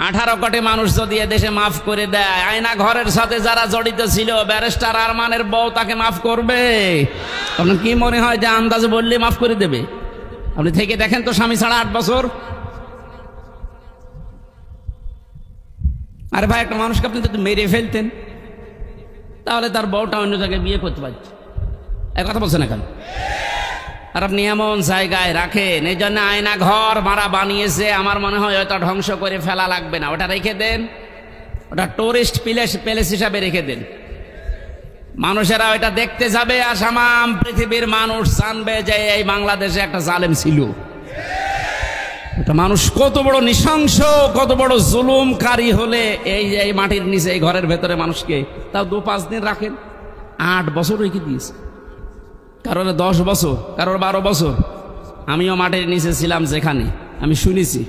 18 কোটি মানুষ যদি এদেশে মাফ করে দেয়, আয়না ঘরের সাথে যারা জড়িত ছিল, ব্যারিস্টার আরমানের বউ তাকে মাফ করবে? আপনার কি মনে হয় যে আন্দাজে বললে মাফ করে দেবে? আপনি থেকে দেখেন তো, স্বামী ছাড়া 8 বছর। আরে ভাই, একটা মানুষকে আপনি যদি মেরে ফেলতেন, তাহলে তার বউটা অন্য জায়গায় বিয়ে করতে পারছে। এক কথা বলছেন না কেন? আর আপনি এমন জায়গায় রাখেন, এই জন্য আয়না ঘর মারা বানিয়েছে। আমার মনে হয় ওটা ধ্বংস করে ফেলা লাগবে না, ওটা রেখে দেন, ওটা টুরিস্ট প্লেস হিসাবে রেখে দেন। মানুষেরা ওইটা দেখতে যাবে, আর সামাম পৃথিবীর মানুষ জানবে যে এই বাংলাদেশে একটা জালেম ছিল। এটা মানুষ কত বড় নৃশংস, কত বড় জুলুমকারী হলে এই মাটির নিচে, এই ঘরের ভেতরে মানুষকে তাও 2-5 দিন রাখেন। 8 বছর রেখে দিয়েছে, কারোর 10 বছর, কারোর 12 বছর। আমিও মাটির নিচে ছিলাম, যেখানে আমি শুনেছি।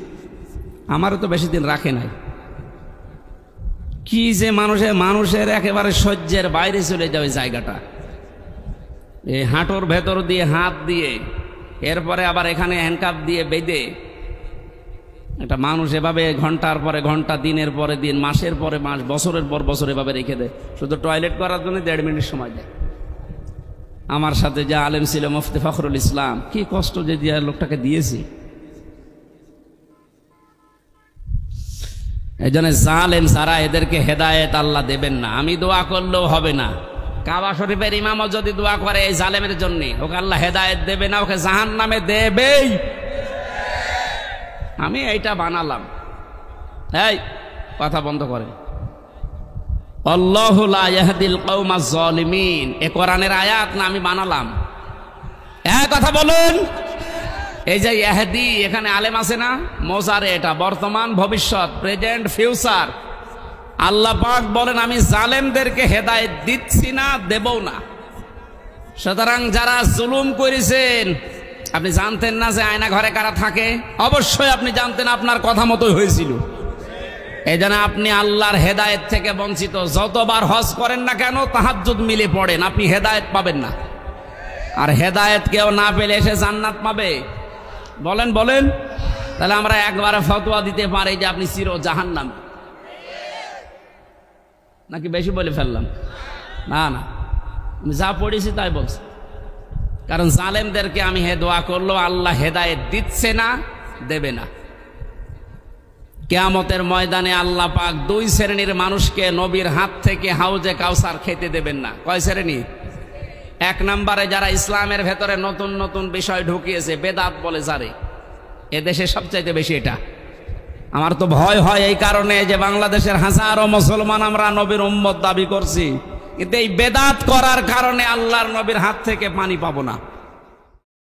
আমারও তো বেশি দিন রাখে নাই। কি যে মানুষের একেবারে সহ্যের বাইরে চলে যায় ওই জায়গাটা। এই হাঁটুর ভেতর দিয়ে হাত দিয়ে, এরপরে আবার এখানে হ্যান্ডকাপ দিয়ে বেঁধে একটা মানুষ এভাবে ঘন্টার পরে ঘন্টা, দিনের পরে দিন, মাসের পরে মাস, বছরের পর বছর এভাবে রেখে দেয়, শুধু টয়লেট করার জন্য 1.5 মিনিট সময় দেয়। আমার সাথে যে আলেম ছিল মুফতি ফখরুল ইসলাম, কি কষ্ট যে দিয়ে লোকটাকে দিয়েছি। এই জন্য জালেম সারা এদেরকে হেদায়েত আল্লাহ দেবেন না। আমি দোয়া করলেও হবে না। কাবা শরীফের ইমামও যদি দোয়া করে এই জালেমের জন্য, ওকে আল্লাহ হেদায়েত দেবে না, ওকে জাহান্নামে দেবেই। আমি এইটা বানালাম। এই কথা বন্ধ করেন। আল্লাহু লা ইয়াহদিল কওমাজ জালিমিন, এ কোরআনের আয়াত না, আমি বানালাম। এক কথা বলুন, এই যে ইহদি, এখানে আলেম আছে না? মোজারে, এটা বর্তমান, ভবিষ্যৎ, প্রেজেন্ট, ফিউচার। আল্লাহ পাক বলেন আমি জালেমদেরকে হেদায়েত দিচ্ছি না, দেবও না। সুতরাং যারা জুলুম করেছেন, আপনি জানতেন না যে আয়না ঘরে কারা থাকে? অবশ্যই আপনি জানতেন, আপনার কথা মতোই হয়েছিল। এই জন্য আপনি আল্লাহর হেদায়েত থেকে বঞ্চিত। যতবার হজ করেন না কেন, তাহাজ্জুদ মিলে পড়েন, আপনি হেদায়েত পাবেন না। আর হেদায়েত কেউ না পেলে এসে জান্নাত পাবে? বলেন বলেন। তাহলে আমরা একবারে ফতোয়া দিতে পারি যে আপনি চির জাহান্নাম, নাকি বেশি বলে ফেললাম? না না, আমি যা পড়েছি তাই বলছি। কারণ জালেমদেরকে আমি দোয়া করলো, আল্লাহ হেদায়েত দিচ্ছে না, দেবে না। কিয়ামতের ময়দানে আল্লাহ পাক 2 শ্রেণীর মানুষকে নবীর হাত থেকে হাউজে কাউসার খেতে দেবেন না। কয় শ্রেণী? 1 নম্বরে যারা ইসলামের ভেতরে নতুন নতুন বিষয় ঢুকিয়েছে, বেদাত বলে যারে, এদেশে সবচাইতে বেশি এটা। আমার তো ভয় হয় এই কারণে যে বাংলাদেশের হাজারো মুসলমান আমরা নবীর উম্মত দাবি করছি, কিন্তু এই বেদাত করার কারণে আল্লাহর নবীর হাত থেকে পানি পাবো না।